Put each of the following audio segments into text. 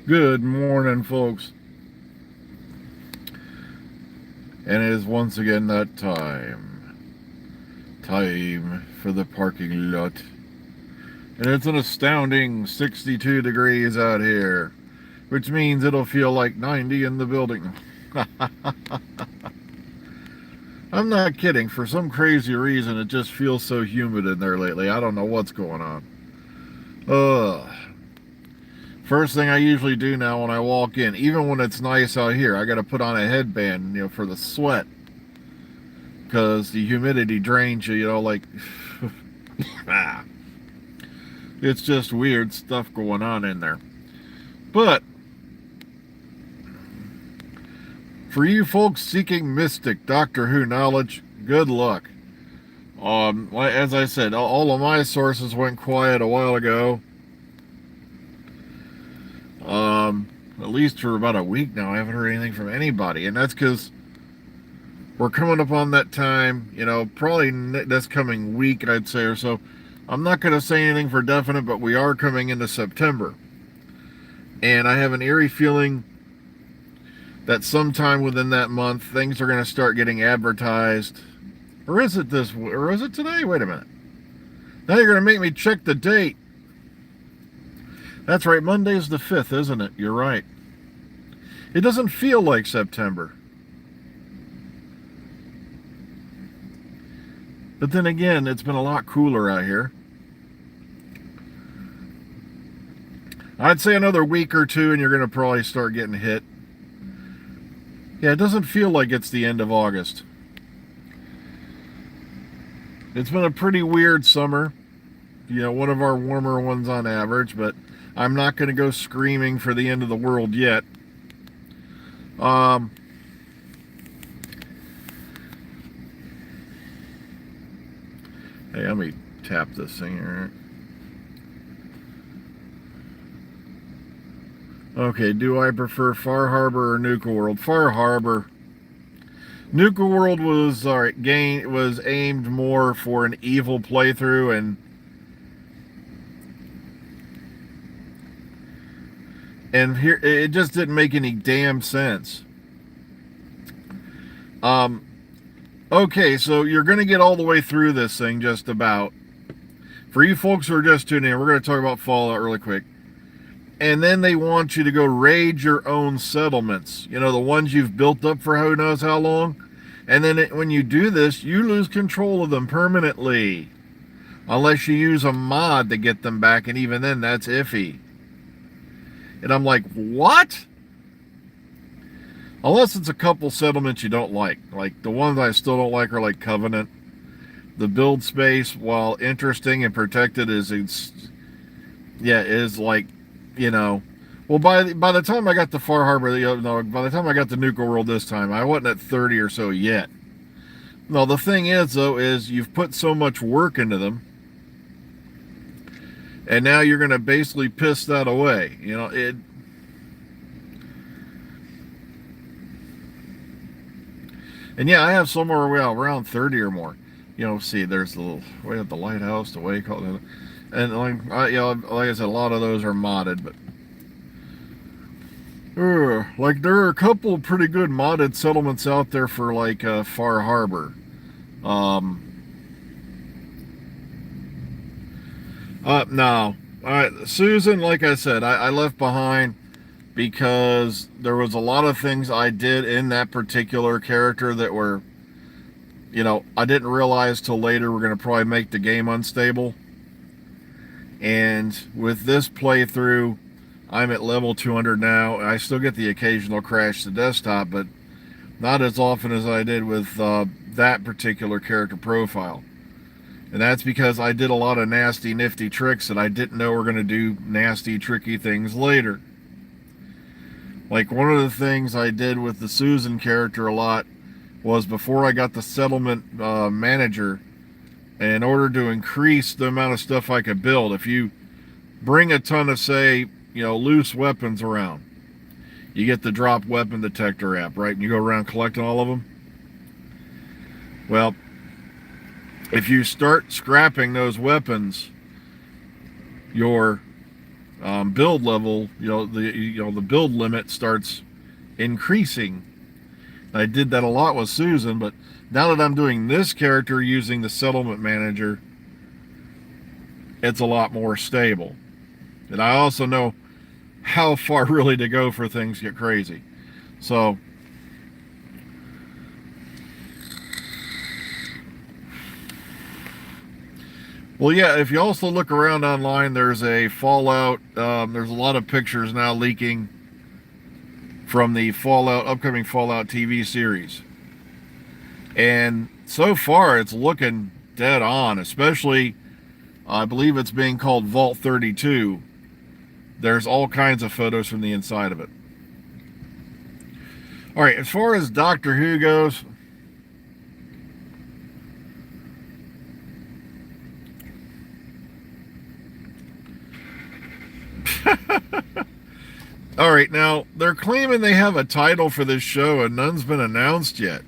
Good morning, folks. And it is once again that time. Time for the parking lot. And it's an astounding 62 degrees out here, which means it'll feel like 90 in the building. I'm not kidding. For some crazy reason, it just feels so humid in there lately. I don't know what's going on. Ugh. First thing I usually do now when I walk in, even when it's nice out here, I got to put on a headband, for the sweat, because the humidity drains you, like, ah, it's just weird stuff going on in there. But for you folks seeking mystic Doctor Who knowledge, good luck. As I said, all of my sources went quiet a while ago. At least for about a week now, I haven't heard anything from anybody, and that's because we're coming up on that time, probably this coming week, I'd say, or so. I'm not going to say anything for definite, but we are coming into September. And I have an eerie feeling that sometime within that month, things are going to start getting advertised. Or is it today? Wait a minute. Now you're going to make me check the date. That's right, Monday's the 5th, isn't it? You're right. It doesn't feel like September. But then again, it's been a lot cooler out here. I'd say another week or two and you're going to probably start getting hit. Yeah, it doesn't feel like it's the end of August. It's been a pretty weird summer. One of our warmer ones on average, but I'm not going to go screaming for the end of the world yet. Hey, let me tap this thing here. Okay, do I prefer Far Harbor or Nuka World? Far Harbor. Nuka World was was aimed more for an evil playthrough, and here it just didn't make any damn sense. Okay, so you're gonna get all the way through this thing just about. For you folks who are just tuning in, we're gonna talk about Fallout really quick. And then they want you to go raid your own settlements. The ones you've built up for who knows how long. And then when you do this, you lose control of them permanently. Unless you use a mod to get them back, and even then, that's iffy. And I'm like, what? Unless it's a couple settlements you don't like. Like, the ones I still don't like are like Covenant. The build space, while interesting and protected, is like, well, by the time I got to Far Harbor, by the time I got to Nuka World this time, I wasn't at 30 or so yet. No, the thing is, though, is you've put so much work into them, and now you're going to basically piss that away. And yeah, I have somewhere around 30 or more. See, there's the little way at the lighthouse, the way called it, and like I said, a lot of those are modded, but like there are a couple pretty good modded settlements out there for like Far Harbor. No, Susan, like I said, I left behind because there was a lot of things I did in that particular character that were, I didn't realize till later were going to probably make the game unstable. And with this playthrough, I'm at level 200 now. I still get the occasional crash to desktop, but not as often as I did with that particular character profile. And that's because I did a lot of nasty, nifty tricks that I didn't know were going to do nasty, tricky things later. Like one of the things I did with the Susan character a lot was before I got the settlement manager, in order to increase the amount of stuff I could build, if you bring a ton of, say, loose weapons around, you get the drop weapon detector app, right? And you go around collecting all of them. Well, if you start scrapping those weapons, your build level, the build limit starts increasing. I did that a lot with Susan, but now that I'm doing this character using the settlement manager, it's a lot more stable. And I also know how far really to go for things get crazy. So, well, yeah, if you also look around online, there's a Fallout, there's a lot of pictures now leaking from the upcoming Fallout TV series. And so far, it's looking dead on, especially, I believe it's being called Vault 32. There's all kinds of photos from the inside of it. All right, as far as Doctor Who goes, all right, now they're claiming they have a title for this show and none's been announced yet.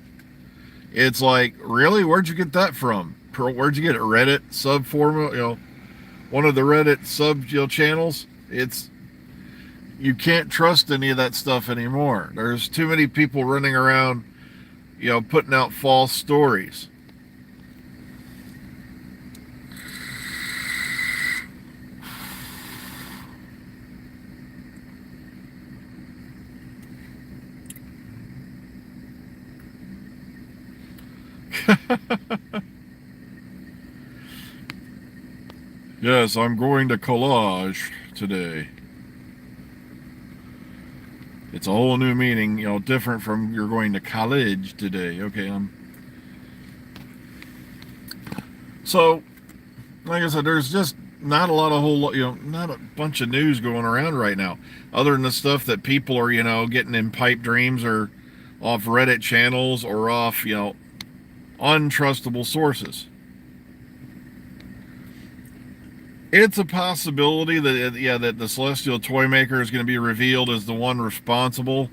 It's like, really? Where'd you get that from? Where'd you get it? Reddit subforum, one of the Reddit sub channels? You can't trust any of that stuff anymore. There's too many people running around, putting out false stories. Yes, I'm going to collage today. It's a whole new meaning, different from you're going to college today. Okay, so, like I said, there's just not a lot of not a bunch of news going around right now, other than the stuff that people are, getting in pipe dreams or off Reddit channels or off, untrustable sources. It's a possibility that the Celestial Toymaker is going to be revealed as the one responsible,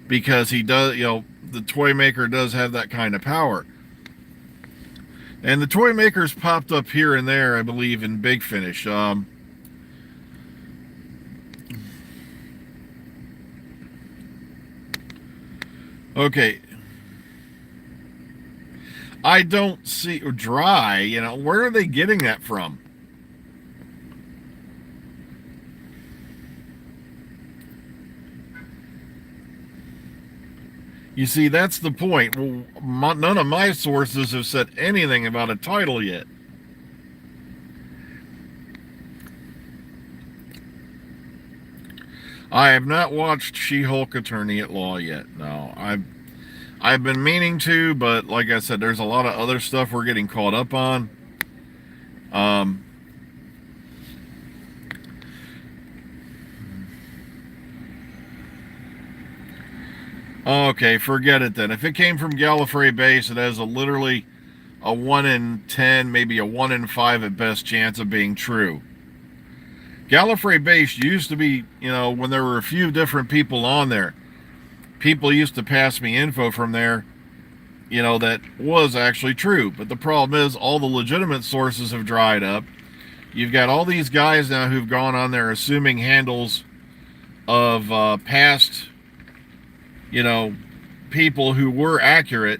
because he does, the Toymaker does have that kind of power. And the Toymaker's popped up here and there, I believe, in Big Finish. Okay. I don't see dry, where are they getting that from? You see, that's the point. Well, none of my sources have said anything about a title yet. I have not watched She-Hulk Attorney at Law yet. No, I've been meaning to, but like I said, there's a lot of other stuff we're getting caught up on. Okay, forget it then. If it came from Gallifrey Base, it has literally a 1 in 10, maybe a 1 in 5 at best chance of being true. Gallifrey Base used to be, when there were a few different people on there, people used to pass me info from there, that was actually true. But the problem is all the legitimate sources have dried up. You've got all these guys now who've gone on there assuming handles of past, people who were accurate,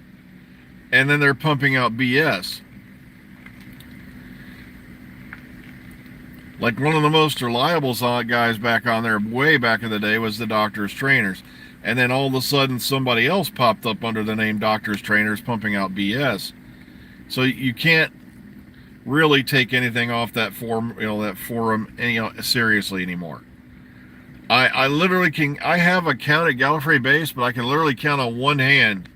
and then they're pumping out BS. Like one of the most reliable guys back on there way back in the day was the Doctor's Trainers. And then all of a sudden somebody else popped up under the name Doctor's Trainers pumping out BS. So you can't really take anything off that forum, seriously anymore. I literally I have a count at Gallifrey Base, but I can literally count on one hand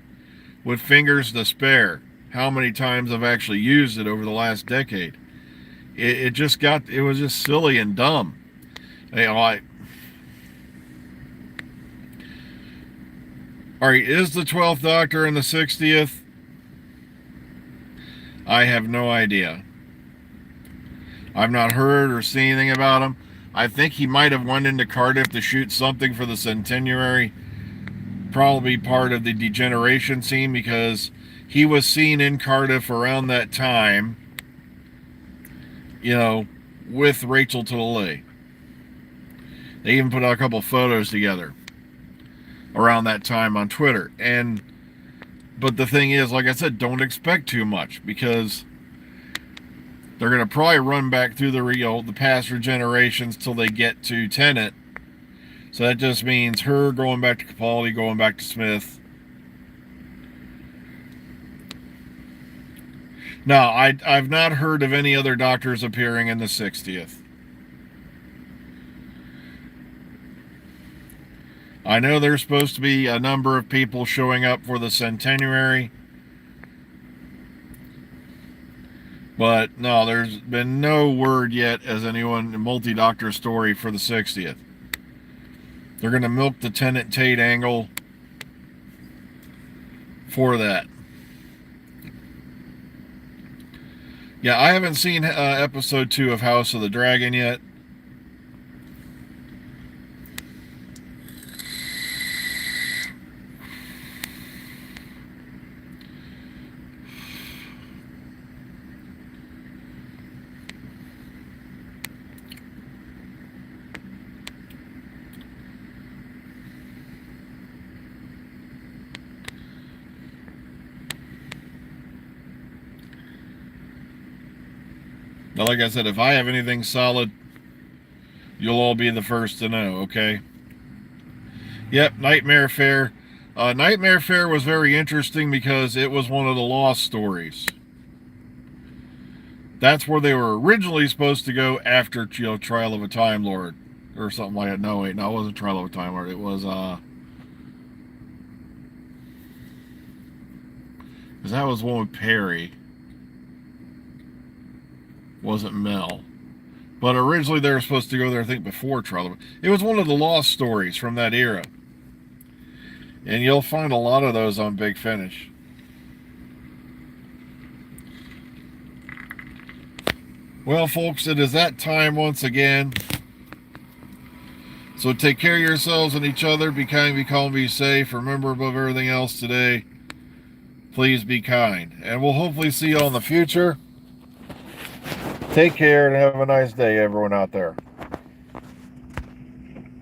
with fingers to spare how many times I've actually used it over the last decade. It was just silly and dumb. All right, is the 12th Doctor in the 60th? I have no idea. I've not heard or seen anything about him. I think he might have went into Cardiff to shoot something for the centenary. Probably part of the degeneration scene, because he was seen in Cardiff around that time, with Rachel Talalay. They even put out a couple photos together around that time on Twitter. But the thing is, like I said, don't expect too much, because they're going to probably run back through the past generations till they get to Tennant. So that just means her going back to Capaldi, going back to Smith. No, I've not heard of any other Doctors appearing in the 60th. I know there's supposed to be a number of people showing up for the centenary, but no, there's been no word yet as anyone multi-Doctor story for the 60th. They're going to milk the Tennant Tate angle for that. Yeah, I haven't seen episode 2 of House of the Dragon yet. Now, like I said, if I have anything solid, you'll all be the first to know, okay? Yep, Nightmare Fair. Nightmare Fair was very interesting because it was one of the lost stories. That's where they were originally supposed to go after, Trial of a Time Lord. Or something like that. No, wait, no, it wasn't Trial of a Time Lord. It was, because that was one with Perry. Wasn't Mel. But originally they were supposed to go there, I think, before Trial of a... It was one of the lost stories from that era. And you'll find a lot of those on Big Finish. Well, folks, it is that time once again. So take care of yourselves and each other. Be kind, be calm, be safe. Remember, above everything else today, please be kind. And we'll hopefully see you all in the future. Take care and have a nice day, everyone out there.